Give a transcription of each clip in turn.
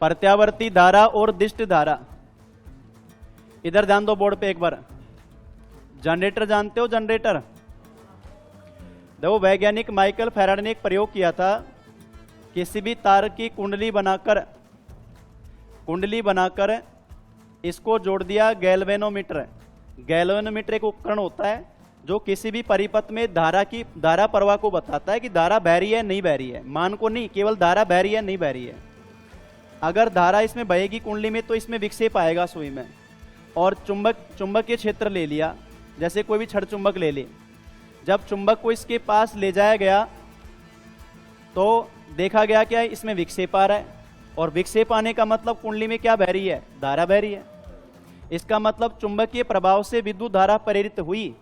प्रत्यावर्ती धारा और दिष्ट धारा। इधर ध्यान दो बोर्ड पे एक बार। जनरेटर जानते हो? जनरेटर, देखो वैज्ञानिक माइकल फैराडे ने एक प्रयोग किया था। किसी भी तार की कुंडली बनाकर इसको जोड़ दिया गैल्वेनोमीटर। गैल्वेनोमीटर एक उपकरण होता है जो किसी भी परिपथ में धारा प्रवाह को बताता है कि धारा बह रही है नहीं बह रही है, मान को नहीं, केवल धारा बह रही है नहीं बह रही है। अगर धारा इसमें बहेगी कुंडली में तो इसमें विक्षेप आएगा सुई में। और चुंबकीय क्षेत्र ले लिया, जैसे कोई भी छड़ चुंबक ले ली, जब चुंबक को इसके पास ले जाया गया तो देखा गया क्या इसमें विक्षेप आ रहा है, और विक्षेप आने का मतलब कुंडली में क्या बह रही है? धारा बह रही है। इसका मतलब चुंबकीय प्रभाव से विद्युत धारा प्रेरित हुई।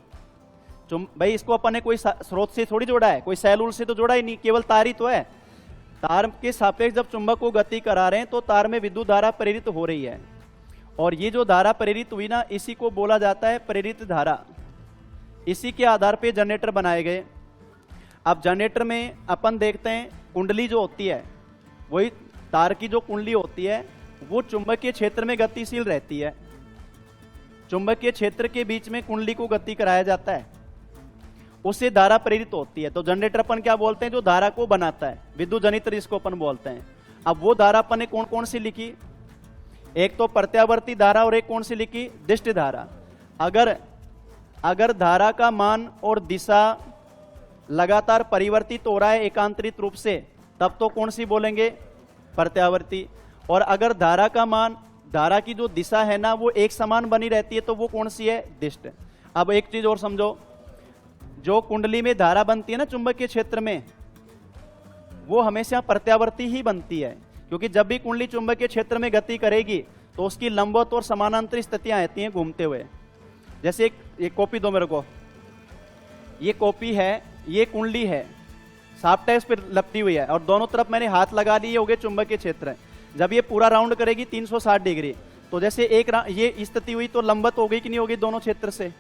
भाई इसको अपन ने कोई स्रोत से थोड़ी जोड़ा है, कोई सेल से तो जोड़ा ही नहीं, केवल तार ही तो है। तार के सापेक्ष जब चुंबक को गति करा रहे हैं तो तार में विद्युत धारा प्रेरित हो रही है, और ये जो धारा प्रेरित हुई ना, इसी को बोला जाता है प्रेरित धारा। इसी के आधार पे जनरेटर बनाए गए। अब जनरेटर में अपन देखते हैं कुंडली जो होती है, वही तार की जो कुंडली होती है वो चुंबकीय क्षेत्र में गतिशील रहती है। चुंबकीय क्षेत्र के बीच में कुंडली को गति कराया जाता है, उससे धारा प्रेरित होती है। तो जनरेटर अपन क्या बोलते हैं? जो धारा को बनाता है, विद्युत जनित्र जिसको अपन बोलते हैं। अब वो धारा अपन ने कौन कौन सी लिखी? एक तो प्रत्यावर्ती धारा और एक कौन सी लिखी? दिष्ट धारा। अगर धारा का मान और दिशा लगातार परिवर्तित हो रहा है एकांतरित रूप से, तब तो कौन सी बोलेंगे? प्रत्यावर्ती। और अगर धारा का मान, धारा की जो दिशा है ना, वो एक समान बनी रहती है, तो वो कौन सी है? दिष्ट। अब एक चीज और समझो, जो कुंडली में धारा बनती है ना चुंबकीय क्षेत्र में, वो हमेशा प्रत्यावर्ती ही बनती है, क्योंकि जब भी कुंडली चुंबकीय क्षेत्र में गति करेगी तो उसकी लंबवत और समानांतर स्थितियां आती हैं घूमते हुए। जैसे एक कॉपी दो मेरे को, ये कॉपी है, ये कुंडली है, साफ टाइप पर लपटी हुई है, और दोनों तरफ मैंने हाथ लगा लिए, हो गए चुंबकीय क्षेत्र। जब ये पूरा राउंड करेगी 360 डिग्री, तो जैसे ये स्थिति हुई तो लंबवत हो गई कि नहीं होगी दोनों क्षेत्र से?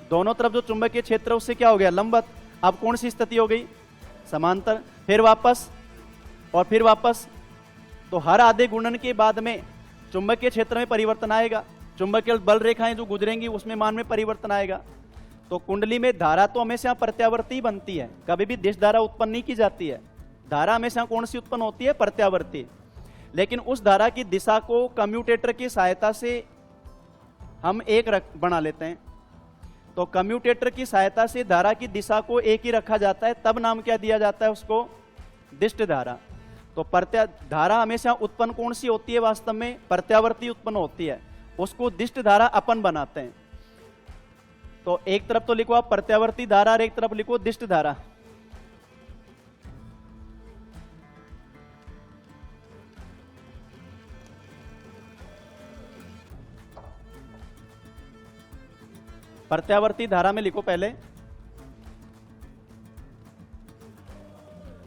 दोनों तरफ जो चुंबकीय क्षेत्र है उससे क्या हो गया? लंबवत। अब कौन सी स्थिति हो गई? समांतर। फिर वापस और फिर वापस। तो हर आधे गुणन के बाद में चुंबकीय क्षेत्र में परिवर्तन आएगा, चुंबकीय बल रेखाएं जो गुजरेंगी उसमें मान में परिवर्तन आएगा। तो कुंडली में धारा तो हमेशा प्रत्यावर्ती बनती है, कभी भी दिश धारा उत्पन्न नहीं की जाती है। धारा हमेशा कौन सी उत्पन्न होती है? प्रत्यावर्ती। लेकिन उस धारा की दिशा को कम्यूटेटर की सहायता से हम एक बना लेते हैं। तो कम्यूटेटर की सहायता से धारा की दिशा को एक ही रखा जाता है, तब नाम क्या दिया जाता है उसको? दिष्ट धारा। तो धारा हमेशा उत्पन्न कौन सी होती है? वास्तव में प्रत्यावर्ती उत्पन्न होती है, उसको दिष्ट धारा अपन बनाते हैं। तो एक तरफ तो लिखो आप प्रत्यावर्ती धारा और एक तरफ लिखो दिष्ट धारा। प्रत्यावर्ती धारा में लिखो पहले,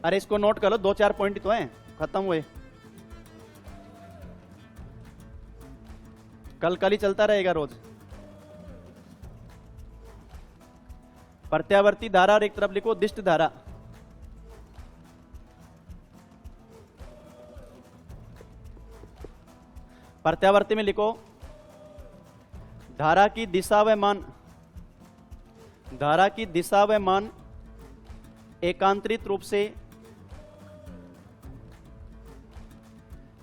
अरे इसको नोट कर लो, 2-4 पॉइंट तो हैं, खत्म हुए, कल ही चलता रहेगा रोज। प्रत्यावर्ती धारा और एक तरफ लिखो दिष्ट धारा। प्रत्यावर्ती में लिखो धारा की दिशा व मान, धारा की दिशा व मान एकांतरित रूप से,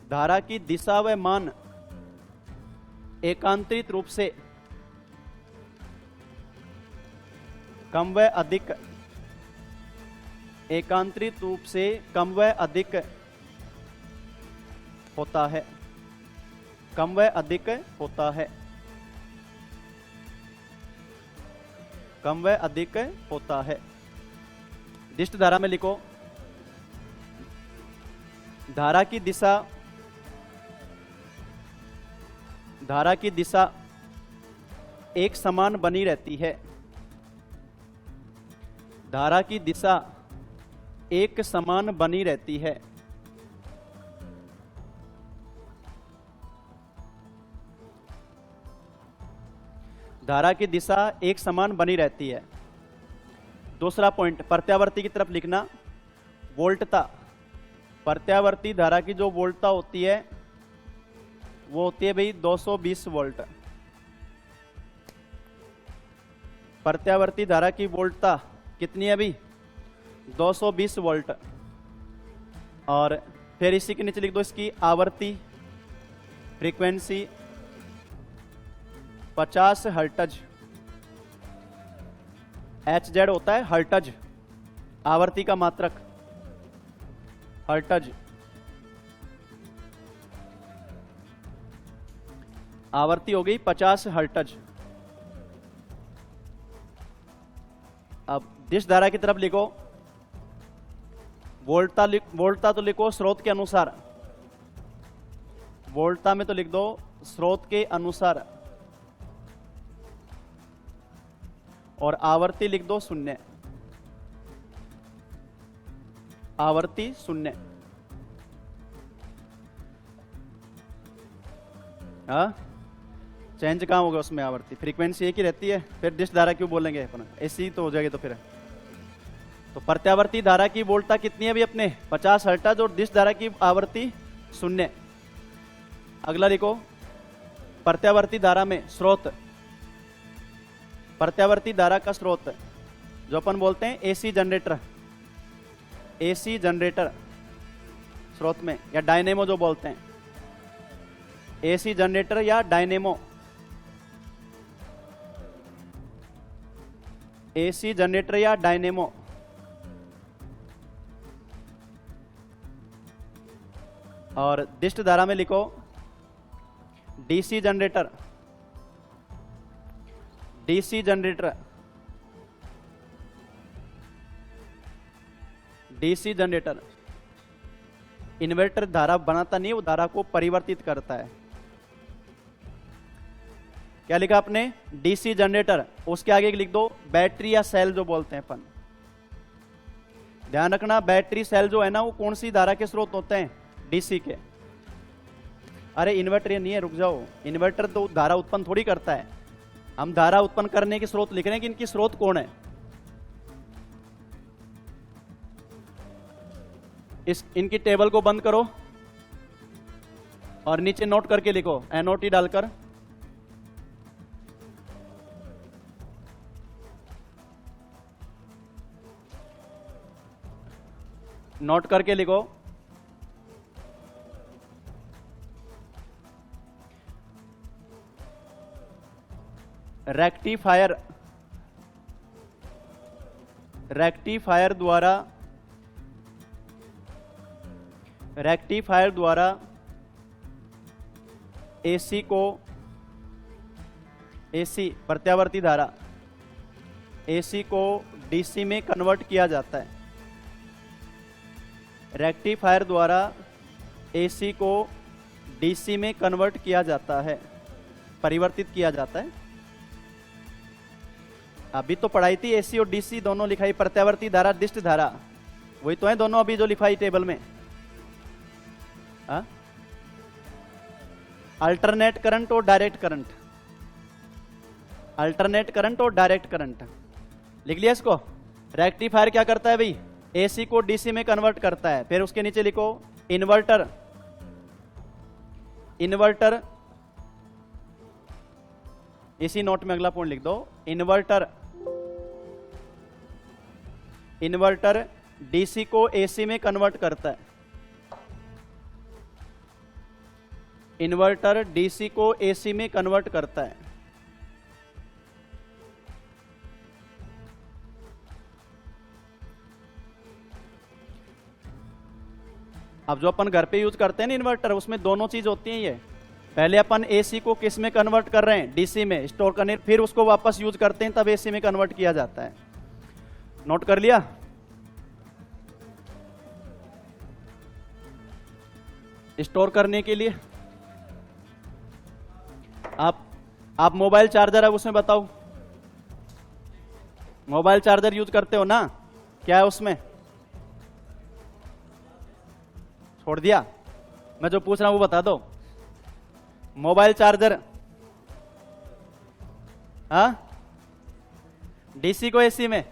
धारा की दिशा व मान एकांतरित रूप से कम व अधिक, एकांतरित रूप से कम व अधिक होता है, कम व अधिक होता है, कम व अधिक होता है। दिष्ट धारा में लिखो धारा की दिशा, धारा की दिशा एक समान बनी रहती है, धारा की दिशा एक समान बनी रहती है। धारा की दिशा एक समान बनी रहती है। दूसरा पॉइंट प्रत्यावर्ती की तरफ लिखना, वोल्टता। प्रत्यावर्ती धारा की जो वोल्टता होती है वो होती है भाई 220 वोल्ट। प्रत्यावर्ती धारा की वोल्टता कितनी है अभी? 220 वोल्ट। और फिर इसी के नीचे लिख दो इसकी आवर्ती, फ्रीक्वेंसी 50 हर्ट्ज। HZ होता है हर्ट्ज, आवर्ती का मात्रक हर्ट्ज। आवर्ती हो गई 50 हर्ट्ज। अब दिश धारा की तरफ लिखो, वोल्टता तो लिखो स्रोत के अनुसार, वोल्टता में तो लिख दो स्रोत के अनुसार, और आवर्ती लिख दो 0, आवर्ती 0। हाँ, चेंज कहाँ होगा उसमें? आवर्ती, फ्रीक्वेंसी एक ही रहती है, फिर डिश धारा क्यों बोलेंगे अपन? ऐसी तो हो जाएगी। तो फिर तो प्रत्यावर्ती धारा की वोल्टता कितनी है अभी अपने? 50 हर्ट्ज, और डिश धारा की आवर्ती 0। अगला लिखो, प्रत्यावर्ती धारा में स्रोत, प्रत्यावर्ती धारा का स्रोत जो अपन बोलते हैं एसी जनरेटर, एसी जनरेटर स्रोत में, या डायनेमो जो बोलते हैं, एसी जनरेटर या डायनेमो, एसी जनरेटर या डायनेमो। और डिस्ट धारा में लिखो DC generator, DC generator, DC generator. Inverter धारा बनाता नहीं है, वो धारा को परिवर्तित करता है। क्या लिखा आपने? DC generator. उसके आगे लिख दो बैटरी या सेल जो बोलते हैं अपन। ध्यान रखना, बैटरी सेल जो है ना, वो कौन सी धारा के स्रोत होते हैं? डीसी के। अरे इन्वर्टर ये नहीं है, रुक जाओ। इन्वर्टर तो धारा उत्पन्न थोड़ी करता है, हम धारा उत्पन्न करने के स्रोत लिख रहे हैं कि इनकी स्रोत कौन है। इनकी टेबल को बंद करो और नीचे नोट करके लिखो, एनओटी डालकर। नोट करके लिखो रेक्टिफायर, रेक्टिफायर द्वारा, रेक्टिफायर द्वारा एसी को, एसी प्रत्यावर्ती धारा, एसी को डीसी में कन्वर्ट किया जाता है। रेक्टिफायर द्वारा एसी को डीसी में कन्वर्ट किया जाता है, परिवर्तित किया जाता है। अभी तो पढ़ाई थी एसी और डीसी दोनों लिखाई, प्रत्यावर्ती धारा, डिस्ट धारा, वही तो है दोनों अभी जो लिखाई टेबल में। अल्टरनेट करंट और डायरेक्ट करंट, अल्टरनेट करंट और डायरेक्ट करंट लिख लिया इसको। रेक्टिफायर क्या करता है भाई? एसी को डीसी में कन्वर्ट करता है। फिर उसके नीचे लिखो इन्वर्टर, इन्वर्टर, इसी नोट में अगला पॉइंट लिख दो, इन्वर्टर, इन्वर्टर डीसी को एसी में कन्वर्ट करता है, इन्वर्टर डीसी को एसी में कन्वर्ट करता है। अब जो अपन घर पे यूज करते हैं ना इन्वर्टर, उसमें दोनों चीज होती है। ये पहले अपन एसी को किस में कन्वर्ट कर रहे हैं? डीसी में स्टोर करने, फिर उसको वापस यूज करते हैं, तब एसी में कन्वर्ट किया जाता है। नोट कर लिया? स्टोर करने के लिए आप मोबाइल चार्जर है उसमें बताओ, मोबाइल चार्जर यूज करते हो ना? क्या है उसमें? छोड़ दिया? मैं जो पूछ रहा हूं वो बता दो। मोबाइल चार्जर, हाँ, डीसी को एसी में?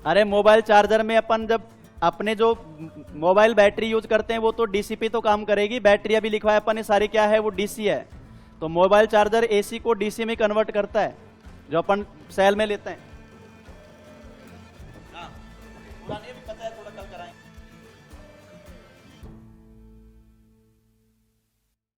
अरे मोबाइल चार्जर में अपन जब अपने जो मोबाइल बैटरी यूज करते हैं वो तो डीसी पे तो काम करेगी, बैटरी अभी लिखवाया अपन ने सारी क्या है वो डीसी है, तो मोबाइल चार्जर एसी को डीसी में कन्वर्ट करता है जो अपन सेल में लेते हैं। हाँ, पुराने भी पता है।